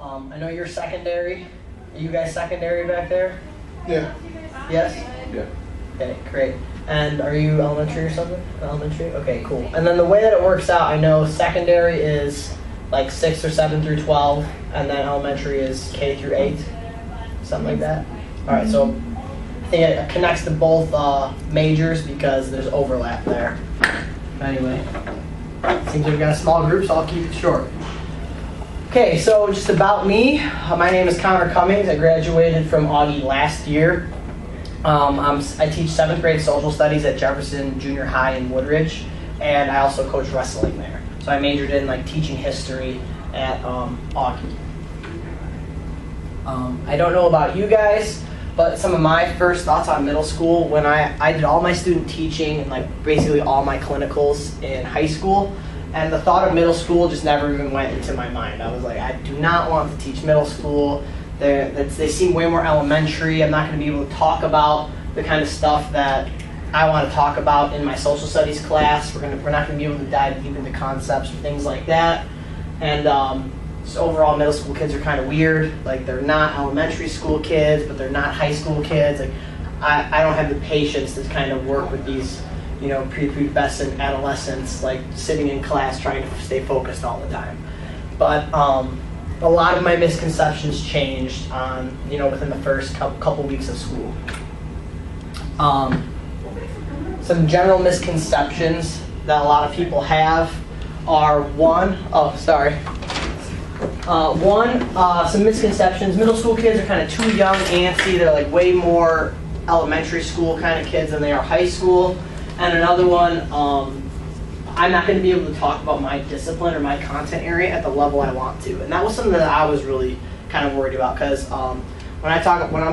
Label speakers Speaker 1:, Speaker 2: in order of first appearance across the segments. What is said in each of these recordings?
Speaker 1: I know you're secondary. Are you guys secondary back there?
Speaker 2: Yeah.
Speaker 1: Yes?
Speaker 2: Yeah.
Speaker 1: Okay, great. And are you elementary or something? Elementary? Okay, cool. And then the way that it works out, I know secondary is like 6 or 7 through 12, and then elementary is K through 8, something like that. All right, so I think it connects to both majors because there's overlap there. Anyway, seems we've got a small group, so I'll keep it short. Okay, so just about me. My name is Cummings. I graduated from Augie last year. I teach 7th grade social studies at Jefferson Junior High in Woodridge, and I also coach wrestling there. So I majored in like teaching history at Augie. I don't know about you guys, but some of my first thoughts on middle school, when I did all my student teaching and like basically all my clinicals in high school, and the thought of middle school just never even went into my mind. I was like, I do not want to teach middle school. They seem way more elementary. I'm not going to be able to talk about the kind of stuff that I want to talk about in my social studies class. We're not going to be able to dive deep into concepts or things like that. And just overall, middle school kids are kind of weird. Like, they're not elementary school kids, but they're not high school kids. Like, I don't have the patience to kind of work with these, prepubescent adolescents, like sitting in class trying to stay focused all the time. But a lot of my misconceptions changed within the first couple weeks of school. Some general misconceptions that a lot of people have are some misconceptions. Middle school kids are kind of too young, antsy. They're like way more elementary school kind of kids than they are high school. And another one, I'm not going to be able to talk about my discipline or my content area at the level I want to. And that was something that I was really kind of worried about, because when I'm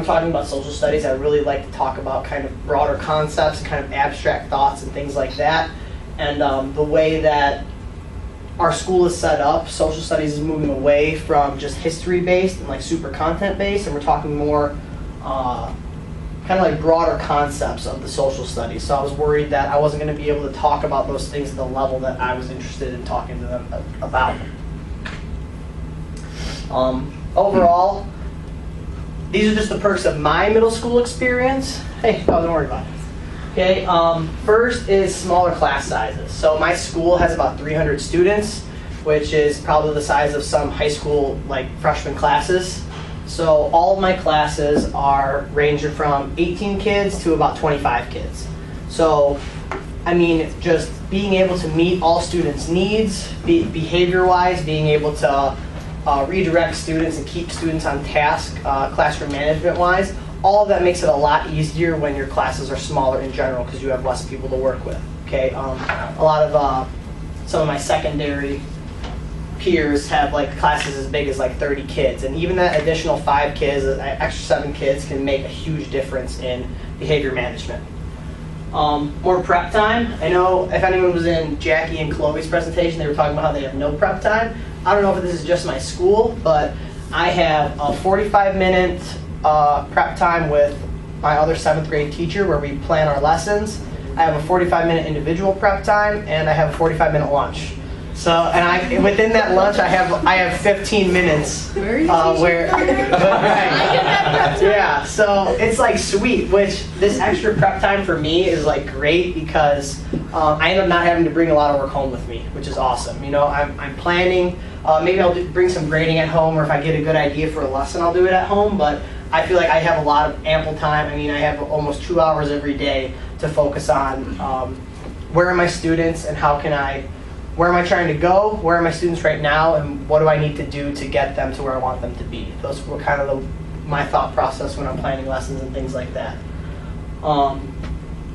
Speaker 1: talking about social studies, I really like to talk about kind of broader concepts, kind of abstract thoughts and things like that. And the way that our school is set up, social studies is moving away from just history-based and like super content-based, and we're talking more kind of like broader concepts of the social studies. So I was worried that I wasn't going to be able to talk about those things at the level that I was interested in talking to them about. Overall, these are just the perks of my middle school experience. Hey, don't worry about it. Okay, first is smaller class sizes. So my school has about 300 students, which is probably the size of some high school like freshman classes. So all of my classes are ranging from 18 kids to about 25 kids. So, I mean, just being able to meet all students' needs, behavior-wise, being able to redirect students and keep students on task, classroom management-wise, all of that makes it a lot easier when your classes are smaller in general because you have less people to work with. Okay, a lot of some of my secondary peers have like classes as big as like 30 kids, and even that additional 5 kids, extra 7 kids can make a huge difference in behavior management. More prep time. I know if anyone was in Jackie and Chloe's presentation, they were talking about how they have no prep time. I don't know if this is just my school, but I have a 45-minute prep time with my other 7th grade teacher where we plan our lessons. I have a 45-minute individual prep time, and I have a 45-minute lunch. So, and within that lunch, I have 15 minutes yeah. So it's like sweet. Which this extra prep time for me is like great because I end up not having to bring a lot of work home with me, which is awesome. I'm planning. Maybe I'll bring some grading at home, or if I get a good idea for a lesson, I'll do it at home. But I feel like I have a lot of ample time. I mean, I have almost 2 hours every day to focus on where are my students and where am I trying to go? Where are my students right now, and what do I need to do to get them to where I want them to be? Those were kind of my thought process when I'm planning lessons and things like that.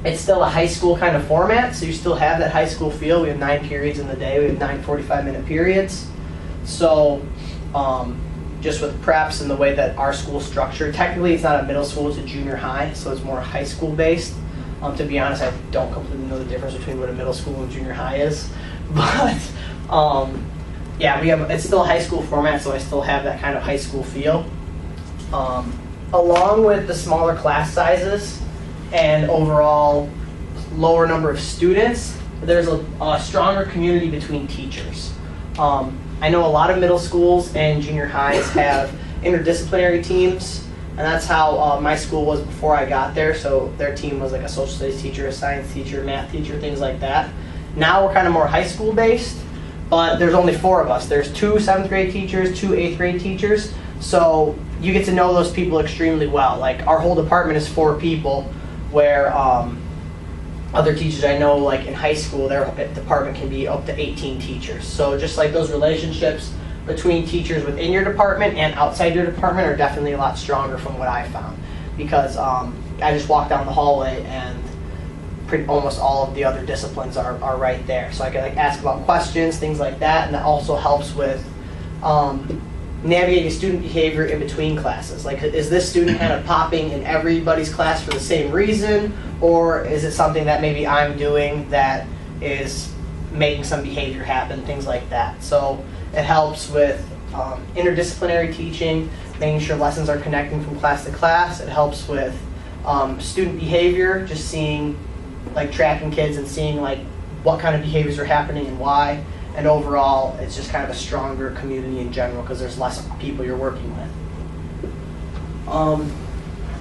Speaker 1: It's still a high school kind of format, so you still have that high school feel. We have 9 periods in the day. We have 9 45-minute periods. So just with preps and the way that our school is structured, technically it's not a middle school, it's a junior high, so it's more high school based. To be honest, I don't completely know the difference between what a middle school and junior high is. But yeah, it's still a high school format, so I still have that kind of high school feel. Along with the smaller class sizes and overall lower number of students, there's a stronger community between teachers. I I know a lot of middle schools and junior highs have interdisciplinary teams, and that's how my school was before I got there. So their team was like a social studies teacher, a science teacher, math teacher, things like that. Now we're kind of more high school based, but there's only 4 of us. There's 2 7th grade teachers, 2 8th grade teachers. So you get to know those people extremely well. Like our whole department is 4 people, where other teachers I know, like in high school, their department can be up to 18 teachers. So just like those relationships between teachers within your department and outside your department are definitely a lot stronger from what I found. Because I just walk down the hallway and almost all of the other disciplines are right there. So I can like ask about questions, things like that, and that also helps with navigating student behavior in between classes. Like, is this student kind of popping in everybody's class for the same reason, or is it something that maybe I'm doing that is making some behavior happen, things like that. So it helps with interdisciplinary teaching, making sure lessons are connecting from class to class. It helps with student behavior, just seeing, like tracking kids and seeing like what kind of behaviors are happening and why. And overall, it's just kind of a stronger community in general because there's less people you're working with.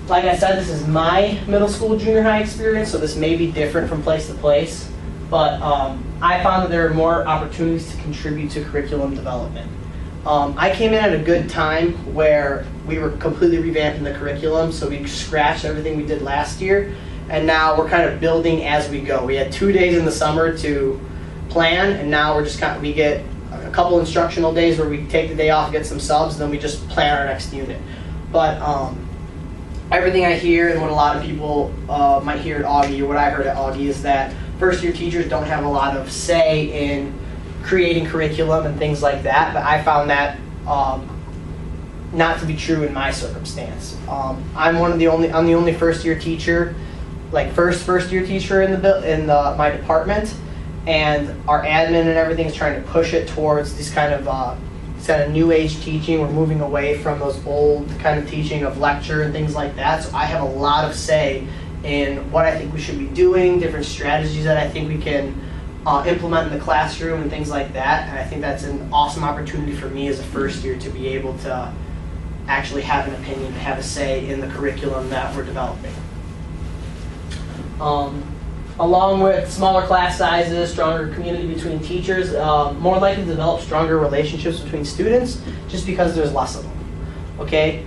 Speaker 1: Like I said, this is my middle school, junior high experience, so this may be different from place to place. But I found that there are more opportunities to contribute to curriculum development. I came in at a good time where we were completely revamping the curriculum, so we scratched everything we did last year, and now we're kind of building as we go. We had 2 days in the summer to plan, and now we're just we get a couple instructional days where we take the day off, get some subs, and then we just plan our next unit. But everything I hear and what a lot of people might hear at Augie, or what I heard at Augie, is that first-year teachers don't have a lot of say in creating curriculum and things like that. But I found that not to be true in my circumstance. I'm the only first-year teacher, like first-year teacher in my department, and our admin and everything is trying to push it towards this kind of new age teaching. We're moving away from those old kind of teaching of lecture and things like that. So I have a lot of say in what I think we should be doing, different strategies that I think we can implement in the classroom and things like that. And I think that's an awesome opportunity for me as a first year to be able to actually have an opinion, to have a say in the curriculum that we're developing. Along with smaller class sizes, stronger community between teachers, more likely to develop stronger relationships between students just because there's less of them. Okay?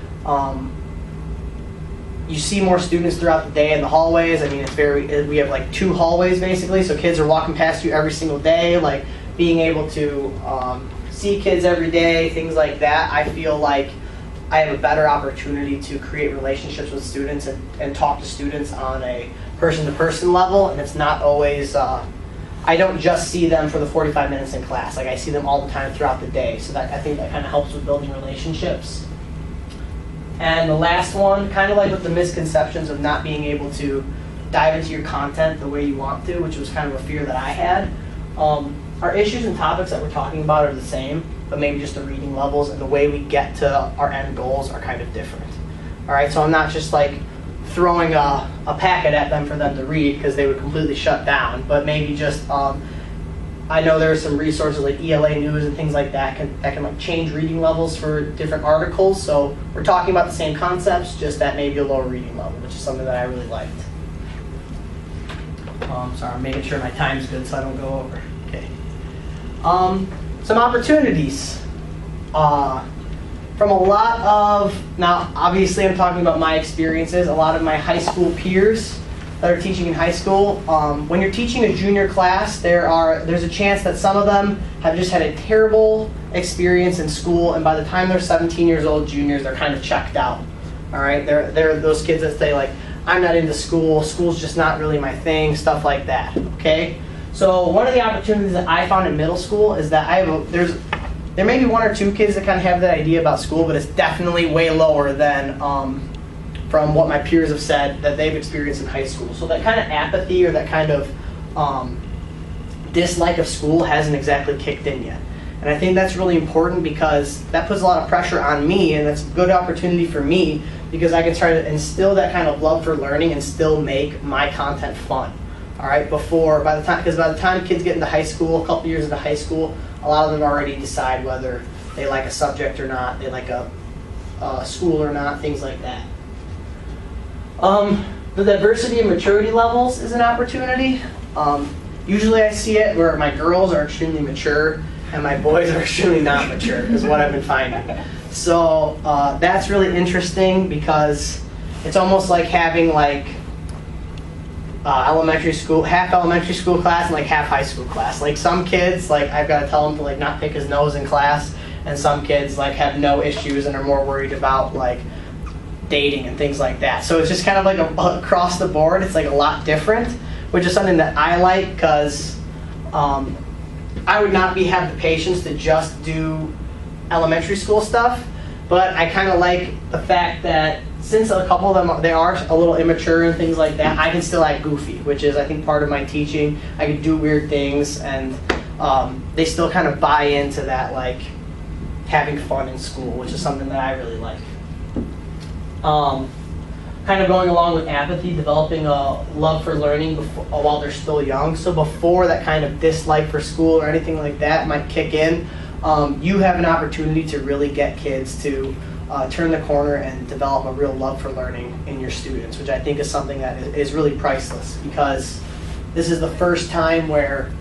Speaker 1: You see more students throughout the day in the hallways. I mean, we have like 2 hallways basically, so kids are walking past you every single day. Like being able to see kids every day, things like that, I feel like I have a better opportunity to create relationships with students and talk to students on a person-to-person level, and it's not always, I don't just see them for the 45 minutes in class. Like I see them all the time throughout the day, so that I think that kind of helps with building relationships. And the last one, kind of like with the misconceptions of not being able to dive into your content the way you want to, which was kind of a fear that I had. Our issues and topics that we're talking about are the same, but maybe just the reading levels and the way we get to our end goals are kind of different. All right, so I'm not just like throwing a packet at them for them to read because they would completely shut down, but maybe just I know there are some resources like ELA News and things like that that can like change reading levels for different articles. So we're talking about the same concepts, just at maybe a lower reading level, which is something that I really liked. Sorry, I'm making sure my time's good so I don't go over. Okay. Some opportunities. From a lot of, now obviously I'm talking about my experiences, a lot of my high school peers that are teaching in high school. When you're teaching a junior class, there's a chance that some of them have just had a terrible experience in school, and by the time they're 17 years old, juniors, they're kind of checked out. All right, they're those kids that say like, I'm not into school, school's just not really my thing, stuff like that. Okay, so one of the opportunities that I found in middle school is that there may be 1 or 2 kids that kind of have that idea about school, but it's definitely way lower than from what my peers have said that they've experienced in high school. So that kind of apathy or that kind of dislike of school hasn't exactly kicked in yet. And I think that's really important because that puts a lot of pressure on me, and that's a good opportunity for me because I can try to instill that kind of love for learning and still make my content fun. All right, because by the time kids get into high school, a couple years into high school, a lot of them already decide whether they like a subject or not, they like a school or not, things like that. The diversity and maturity levels is an opportunity. Usually I see it where my girls are extremely mature and my boys are extremely not mature, is what I've been finding. So that's really interesting because it's almost like having like elementary school, half elementary school class and like half high school class. Like some kids, like I've got to tell them to like not pick his nose in class, and some kids like have no issues and are more worried about like dating and things like that. So it's just kind of like across the board, it's like a lot different, which is something that I like because I would not have the patience to just do elementary school stuff, but I kind of like the fact that since a couple of them, they are a little immature and things like that, I can still act goofy, which is I think part of my teaching. I can do weird things and they still kind of buy into that like having fun in school, which is something that I really like. Kind of going along with apathy, developing a love for learning while they're still young. So before that kind of dislike for school or anything like that might kick in, you have an opportunity to really get kids to turn the corner and develop a real love for learning in your students, which I think is something that is really priceless because this is the first time where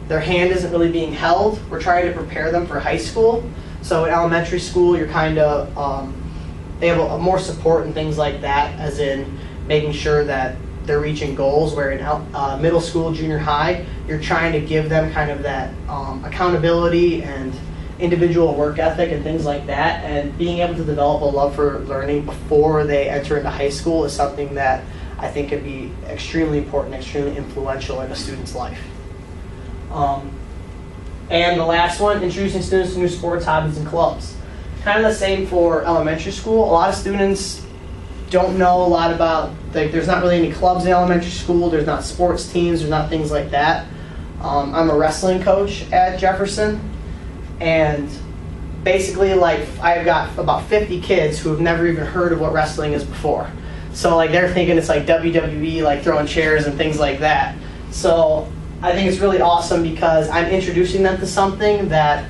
Speaker 1: their hand isn't really being held. We're trying to prepare them for high school. So in elementary school, you're kind of they have a more support and things like that, as in making sure that they're reaching goals, where in middle school, junior high, you're trying to give them kind of that accountability and individual work ethic and things like that, and being able to develop a love for learning before they enter into high school is something that I think could be extremely important, extremely influential in a student's life. And the last one, introducing students to new sports, hobbies, and clubs. Kind of the same for elementary school. A lot of students don't know a lot about, like, there's not really any clubs in elementary school, there's not sports teams, there's not things like that. I'm a wrestling coach at Jefferson, and basically, like, I've got about 50 kids who have never even heard of what wrestling is before. So, like, they're thinking it's like WWE, like throwing chairs and things like that. So I think it's really awesome because I'm introducing them to something that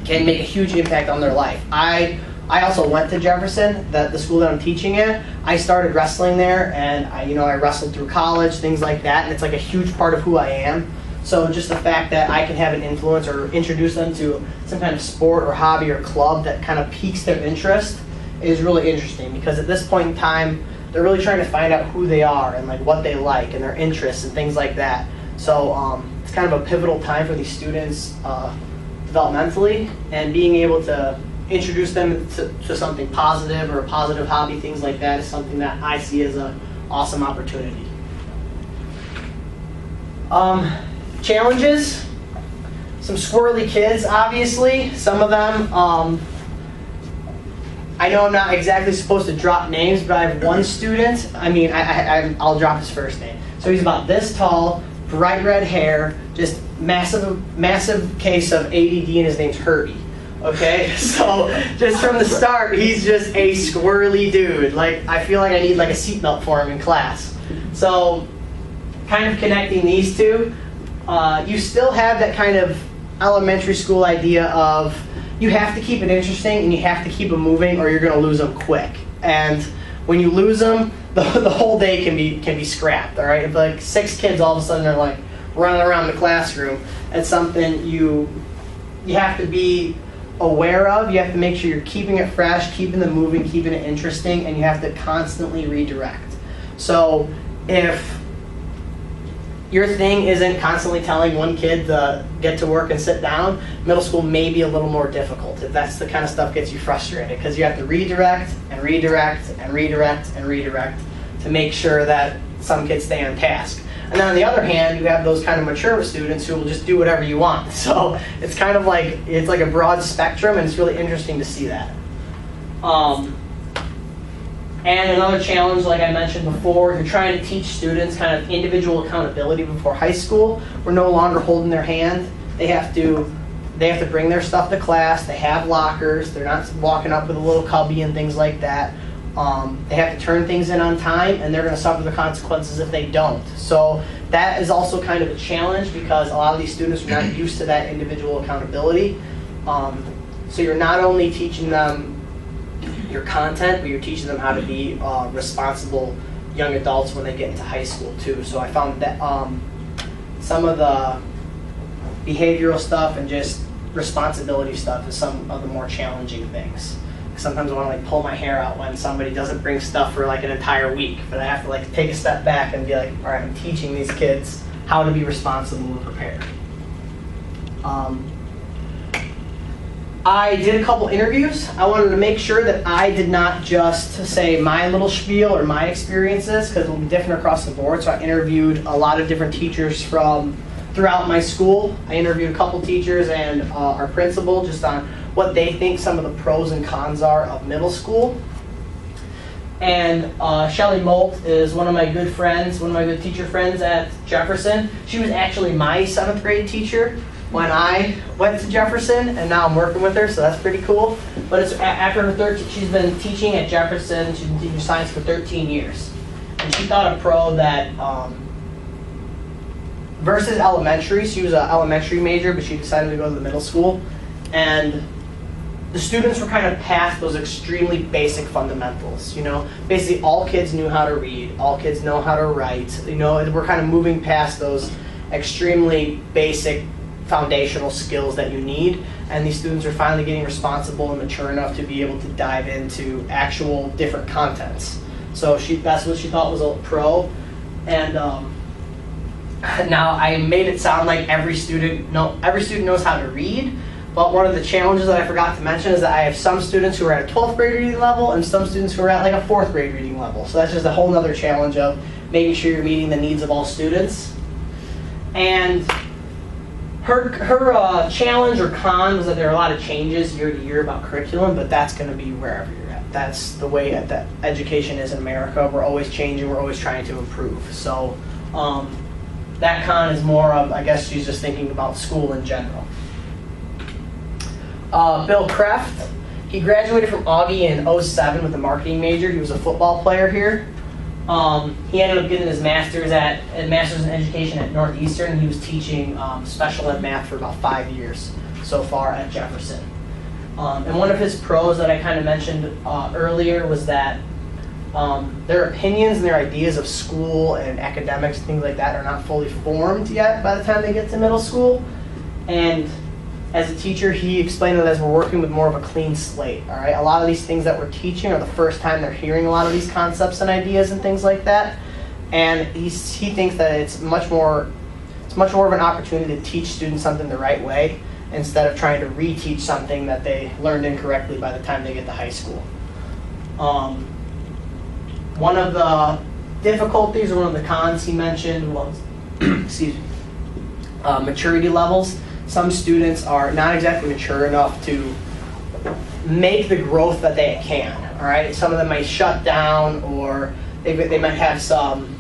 Speaker 1: can make a huge impact on their life. I also went to Jefferson, the school that I'm teaching at. I started wrestling there, and I wrestled through college, things like that, and it's like a huge part of who I am. So just the fact that I can have an influence or introduce them to some kind of sport or hobby or club that kind of piques their interest is really interesting, because at this point in time, they're really trying to find out who they are and like what they like and their interests and things like that. So it's kind of a pivotal time for these students developmentally, and being able to introduce them to something positive or a positive hobby, things like that, is something that I see as an awesome opportunity. Challenges, some squirrely kids, obviously. Some of them, I know I'm not exactly supposed to drop names, but I have one student, I'll drop his first name. So he's about this tall, bright red hair, just massive case of ADD, and his name's Herbie. Okay, so just from the start, he's just a squirrely dude. Like, I feel like I need like a seatbelt for him in class. So kind of connecting these two, you still have that kind of elementary school idea of you have to keep it interesting and you have to keep them moving, or you're going to lose them quick. And when you lose them, the whole day can be scrapped. All right, if like 6 kids all of a sudden are like running around the classroom, it's something you have to be aware of. You have to make sure you're keeping it fresh, keeping them moving, keeping it interesting, and you have to constantly redirect. So if your thing isn't constantly telling one kid to get to work and sit down, middle school may be a little more difficult if that's the kind of stuff gets you frustrated, because you have to redirect and redirect and redirect and redirect to make sure that some kids stay on task. And then on the other hand, you have those kind of mature students who will just do whatever you want. So it's kind of like, it's like a broad spectrum, and it's really interesting to see that. And another challenge, like I mentioned before, you're trying to teach students kind of individual accountability before high school. We're no longer holding their hand. They have to bring their stuff to class. They have lockers. They're not walking up with a little cubby and things like that. They have to turn things in on time, and they're going to suffer the consequences if they don't. So that is also kind of a challenge because a lot of these students are not used to that individual accountability. So you're not only teaching them your content, but you're teaching them how to be responsible young adults when they get into high school too. So I found that some of the behavioral stuff and just responsibility stuff is some of the more challenging things. Sometimes I want to like pull my hair out when somebody doesn't bring stuff for like an entire week, but I have to like take a step back and be like, all right, I'm teaching these kids how to be responsible and prepared. I did a couple interviews. I wanted to make sure that I did not just say my little spiel or my experiences, because it'll be different across the board. So I interviewed a lot of different teachers from throughout my school. I interviewed a couple teachers and our principal just on what they think some of the pros and cons are of middle school. And Shelly Molt is one of my good friends, one of my good teacher friends at Jefferson. She was actually my 7th grade teacher when I went to Jefferson, and now I'm working with her, so that's pretty cool. But it's after her she's been teaching at Jefferson, she's been teaching science for 13 years. And she thought a pro that, versus elementary, she was an elementary major, but she decided to go to the middle school. And the students were kind of past those extremely basic fundamentals, you know? Basically, all kids knew how to read, all kids know how to write, you know? We're kind of moving past those extremely basic foundational skills that you need, and these students are finally getting responsible and mature enough to be able to dive into actual different contents. So that's what she thought was a pro. And now I made it sound like every student knows how to read, but one of the challenges that I forgot to mention is that I have some students who are at a 12th grade reading level and some students who are at like a 4th grade reading level. So that's just a whole other challenge of making sure you're meeting the needs of all students. And her challenge or con was that there are a lot of changes year to year about curriculum, but that's going to be wherever you're at. That's the way that education is in America. We're always changing, we're always trying to improve. So that con is more of, I guess she's just thinking about school in general. Bill Kreft, he graduated from Augie in '07 with a marketing major. He was a football player here. He ended up getting his master's in education at Northeastern. He was teaching special ed math for about 5 years so far at Jefferson. And one of his pros that I kind of mentioned earlier was that their opinions and their ideas of school and academics and things like that are not fully formed yet by the time they get to middle school. And as a teacher, he explained it as we're working with more of a clean slate. All right, a lot of these things that we're teaching are the first time they're hearing a lot of these concepts and ideas and things like that. And he thinks that it's much more of an opportunity to teach students something the right way instead of trying to reteach something that they learned incorrectly by the time they get to high school. One of the difficulties or one of the cons he mentioned was excuse me, maturity levels. Some students are not exactly mature enough to make the growth that they can, all right? Some of them might shut down, or they might have some,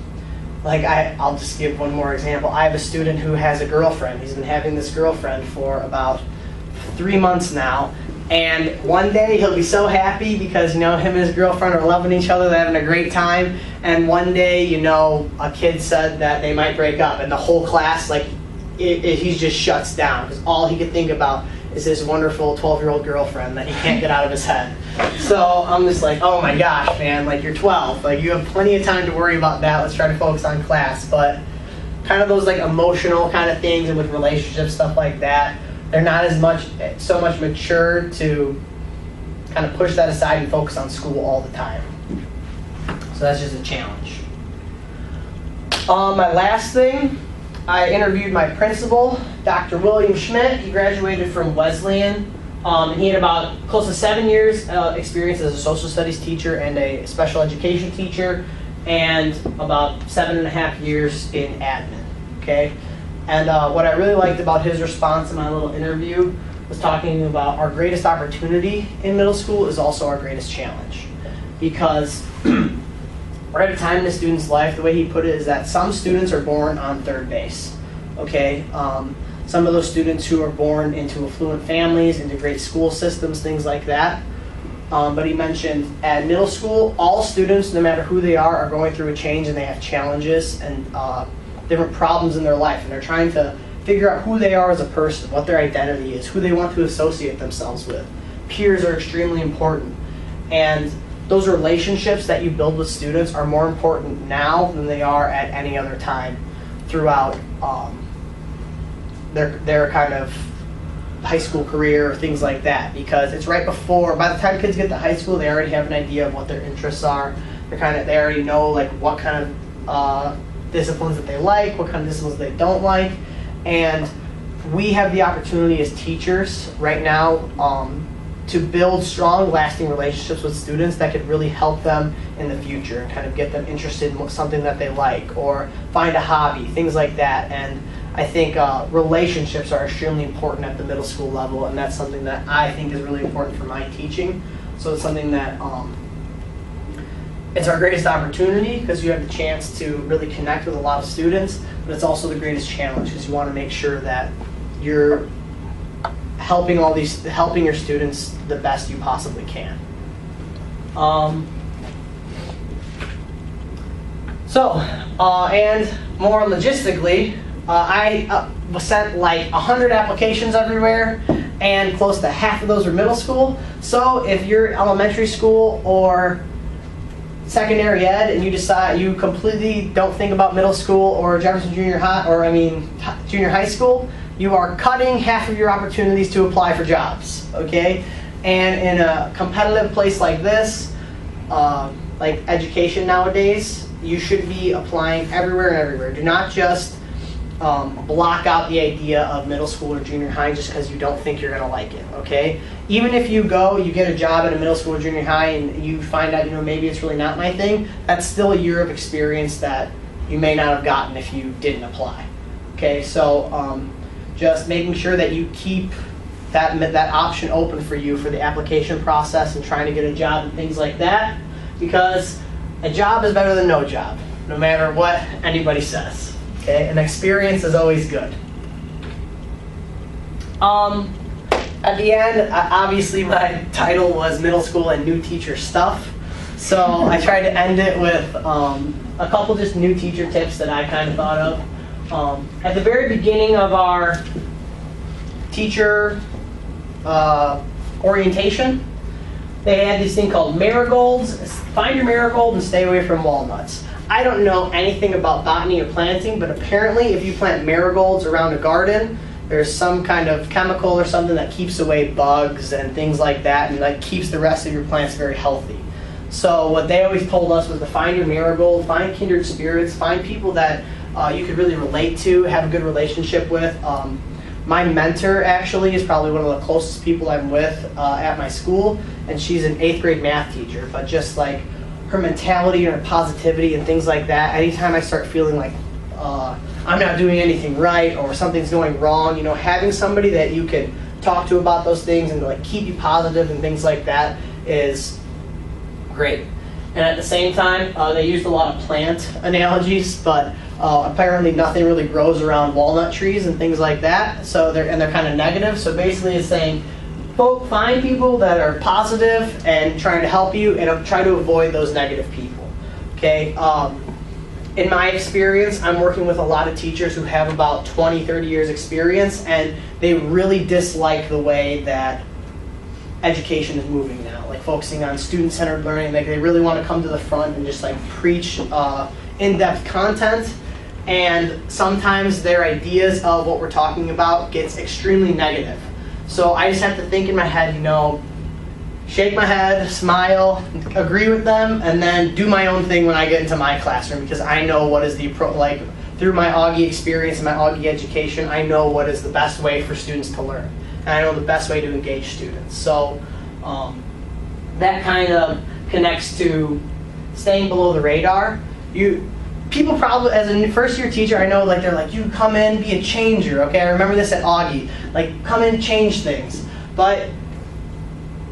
Speaker 1: like I'll just give one more example. I have a student who has a girlfriend. He's been having this girlfriend for about 3 months now, and one day he'll be so happy because, you know, him and his girlfriend are loving each other, they're having a great time, and one day, you know, a kid said that they might break up, and the whole class, like, he just shuts down because all he could think about is his wonderful 12-year-old girlfriend that he can't get out of his head. So I'm just like, oh my gosh, man, like you're 12. Like you have plenty of time to worry about that. Let's try to focus on class. But kind of those like emotional kind of things and with relationships, stuff like that, they're not so much mature to kind of push that aside and focus on school all the time. So that's just a challenge. My last thing, I interviewed my principal, Dr. William Schmidt. He graduated from Wesleyan. He had about close to 7 years experience as a social studies teacher and a special education teacher, and about 7.5 years in admin, okay? And what I really liked about his response in my little interview was talking about our greatest opportunity in middle school is also our greatest challenge. Because we're at a time in a student's life, the way he put it is that some students are born on third base, okay? Some of those students who are born into affluent families, into great school systems, things like that, but he mentioned at middle school, all students, no matter who they are going through a change, and they have challenges and different problems in their life, and they're trying to figure out who they are as a person, what their identity is, who they want to associate themselves with. Peers are extremely important, and those relationships that you build with students are more important now than they are at any other time throughout their kind of high school career or things like that, because it's right before, by the time kids get to high school, they already have an idea of what their interests are. They already know like what kind of disciplines that they like, what kind of disciplines they don't like, and we have the opportunity as teachers right now to build strong, lasting relationships with students that could really help them in the future and kind of get them interested in something that they like or find a hobby, things like that. And I think relationships are extremely important at the middle school level, and that's something that I think is really important for my teaching. So it's something that it's our greatest opportunity because you have the chance to really connect with a lot of students, but it's also the greatest challenge because you want to make sure that you're helping your students the best you possibly can. And more logistically, I was sent like 100 applications everywhere, and close to half of those are middle school. So if you're elementary school or secondary ed and you decide you completely don't think about middle school or Jefferson junior high school, you are cutting half of your opportunities to apply for jobs, okay? And in a competitive place like this, like education nowadays, you should be applying everywhere and everywhere. Do not just block out the idea of middle school or junior high just because you don't think you're going to like it, okay? Even if you get a job at a middle school or junior high and you find out, maybe it's really not my thing, that's still a year of experience that you may not have gotten if you didn't apply, okay? So just making sure that you keep that option open for you for the application process and trying to get a job and things like that, because a job is better than no job, no matter what anybody says. Okay, and experience is always good. At the end, obviously my title was middle school and new teacher stuff. So I tried to end it with a couple just new teacher tips that I kind of thought of. At the very beginning of our teacher orientation, they had this thing called marigolds. Find your marigold and stay away from walnuts. I don't know anything about botany or planting, but apparently if you plant marigolds around a garden, there's some kind of chemical or something that keeps away bugs and things like that, and like keeps the rest of your plants very healthy. So what they always told us was to find your marigold, find kindred spirits, find people that you could really relate to, have a good relationship with. My mentor actually is probably one of the closest people I'm with at my school, and she's an 8th grade math teacher, but just like her mentality and her positivity and things like that, anytime I start feeling like I'm not doing anything right or something's going wrong, having somebody that you can talk to about those things and like keep you positive and things like that is great. And at the same time, they used a lot of plant analogies, but apparently nothing really grows around walnut trees and things like that. So they're kind of negative. So basically it's saying, find people that are positive and trying to help you, and try to avoid those negative people. Okay. In my experience, I'm working with a lot of teachers who have about 20, 30 years experience, and they really dislike the way that education is moving now, like focusing on student-centered learning. Like they really want to come to the front and just like preach in-depth content, and sometimes their ideas of what we're talking about gets extremely negative. So I just have to think in my head, shake my head, smile, agree with them, and then do my own thing when I get into my classroom, because I know what is the approach, through my Augie experience and my Augie education, I know what is the best way for students to learn. And I know the best way to engage students. So that kind of connects to staying below the radar. People probably, as a first year teacher, I know they're like, you come in, be a changer, okay? I remember this at Augie, come in, change things. But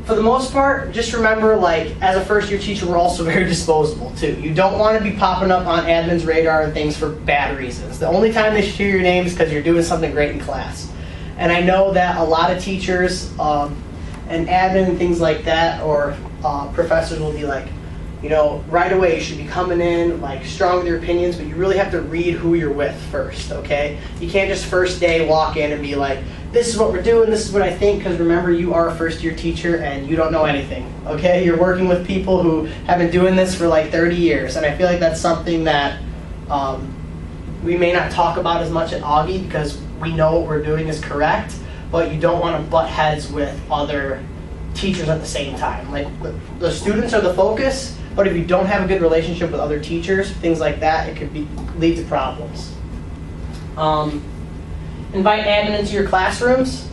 Speaker 1: for the most part, just remember, as a first year teacher, we're also very disposable too. You don't want to be popping up on admin's radar and things for bad reasons. The only time they should hear your name is because you're doing something great in class. And I know that a lot of teachers, and admin and things like that, or professors will be like, you know, right away you should be coming in like strong with your opinions, but you really have to read who you're with first, okay? You can't just first day walk in and be like, this is what we're doing, this is what I think, because remember, you are a first year teacher and you don't know anything, okay? You're working with people who have been doing this for like 30 years, and I feel like that's something that we may not talk about as much at Augie because we know what we're doing is correct, but you don't want to butt heads with other teachers at the same time. Like, the students are the focus, but if you don't have a good relationship with other teachers, things like that, it could lead to problems. Invite admin into your classrooms.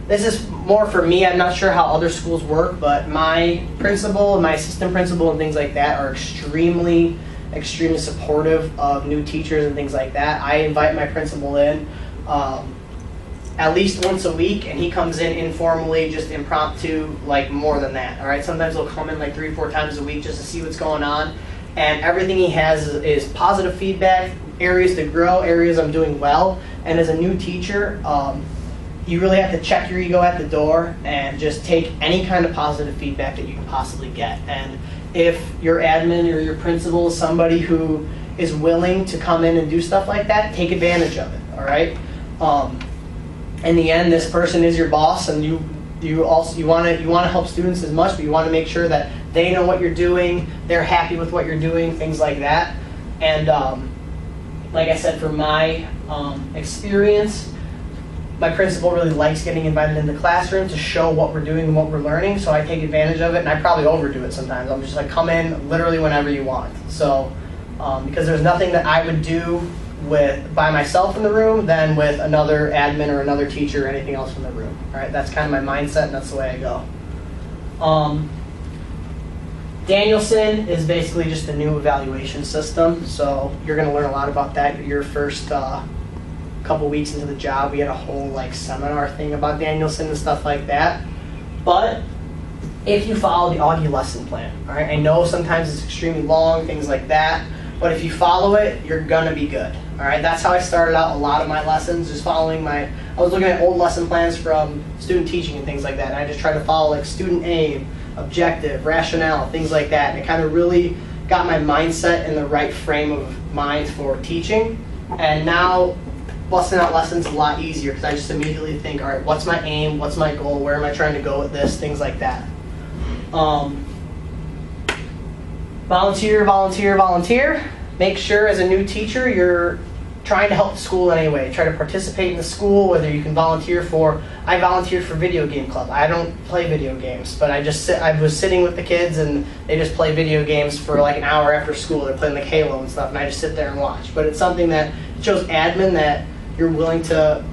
Speaker 1: This is more for me. I'm not sure how other schools work, but my principal and my assistant principal and things like that are extremely supportive of new teachers and things like that. I invite my principal in at least once a week, and he comes in informally, just impromptu, like more than that. All right, sometimes he'll come in like 3 or 4 times a week just to see what's going on, and everything he has is positive feedback, areas to grow, areas I'm doing well. And as a new teacher, you really have to check your ego at the door and just take any kind of positive feedback that you can possibly get. And if your admin or your principal is somebody who is willing to come in and do stuff like that, take advantage of it. All right. In the end, this person is your boss, and you want to help students as much, but you want to make sure that they know what you're doing, they're happy with what you're doing, things like that. And like I said, from my experience, my principal really likes getting invited into the classroom to show what we're doing and what we're learning, so I take advantage of it, and I probably overdo it sometimes. I'm just like, come in literally whenever you want. So because there's nothing that I would do by myself in the room than with another admin or another teacher or anything else in the room. All right, that's kind of my mindset, and that's the way I go. Danielson is basically just a new evaluation system, so you're going to learn a lot about that your first couple weeks into the job. We had a whole like seminar thing about Danielson and stuff like that. But if you follow the Augie lesson plan, all right, I know sometimes it's extremely long, things like that, but if you follow it, you're going to be good. All right, that's how I started out a lot of my lessons, just following I was looking at old lesson plans from student teaching and things like that, and I just tried to follow like student aim, objective, rationale, things like that, and it kind of really got my mindset in the right frame of mind for teaching. And now busting out lessons is a lot easier because I just immediately think, all right, what's my aim, what's my goal, where am I trying to go with this, things like that. Volunteer, volunteer, volunteer. Make sure as a new teacher you're trying to help the school in any way. Try to participate in the school, whether you can volunteer for, I volunteered for video game club. I don't play video games, but I was sitting with the kids and they just play video games for like an hour after school. They're playing like Halo and stuff, and I just sit there and watch. But it's something that shows admin that you're willing to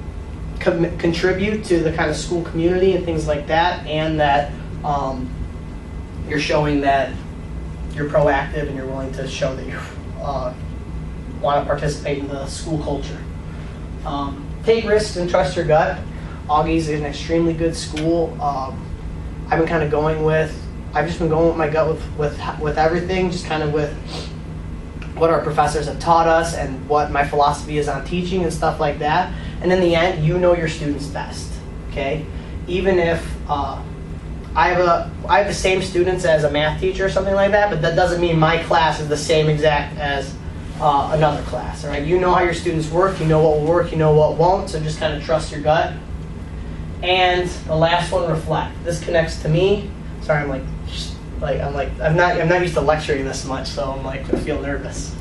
Speaker 1: contribute to the kind of school community and things like that, and that you're showing that you're proactive and you're willing to show that you want to participate in the school culture. Take risks and trust your gut. Augie's an extremely good school. I've just been going with my gut with everything, just kind of with what our professors have taught us and what my philosophy is on teaching and stuff like that. And in the end, you know your students best, okay? Even if I have the same students as a math teacher or something like that, but that doesn't mean my class is the same exact as another class, all right? You know how your students work, you know what will work, you know what won't, so just kind of trust your gut. And the last one, reflect. This connects to me. Sorry, I'm not used to lecturing this much, so I feel nervous.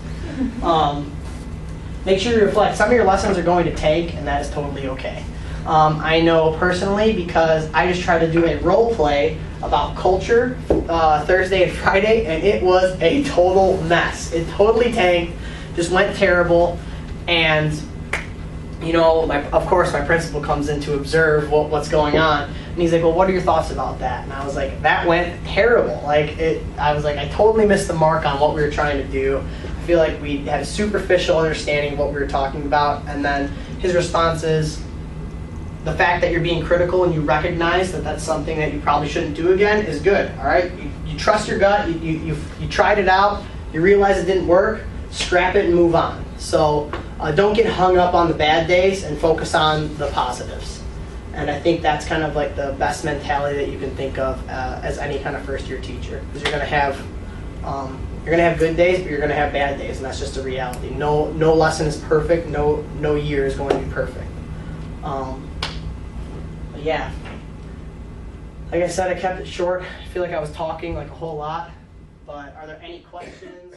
Speaker 1: Make sure you reflect. Some of your lessons are going to tank, and that is totally okay. I know personally because I just tried to do a role play about culture Thursday and Friday, and it was a total mess. It totally tanked, just went terrible, and of course my principal comes in to observe what's going on, and he's like, well, what are your thoughts about that? And I was like, that went terrible. I totally missed the mark on what we were trying to do. I feel like we had a superficial understanding of what we were talking about. And then his response is, the fact that you're being critical and you recognize that that's something that you probably shouldn't do again is good, all right? You trust your gut, you tried it out, you realize it didn't work, scrap it and move on. So don't get hung up on the bad days and focus on the positives. And I think that's kind of like the best mentality that you can think of as any kind of first-year teacher, because you're going to have good days, but you're going to have bad days, and that's just a reality. No lesson is perfect. No year is going to be perfect. But yeah, like I said, I kept it short. I feel like I was talking like a whole lot. But are there any questions?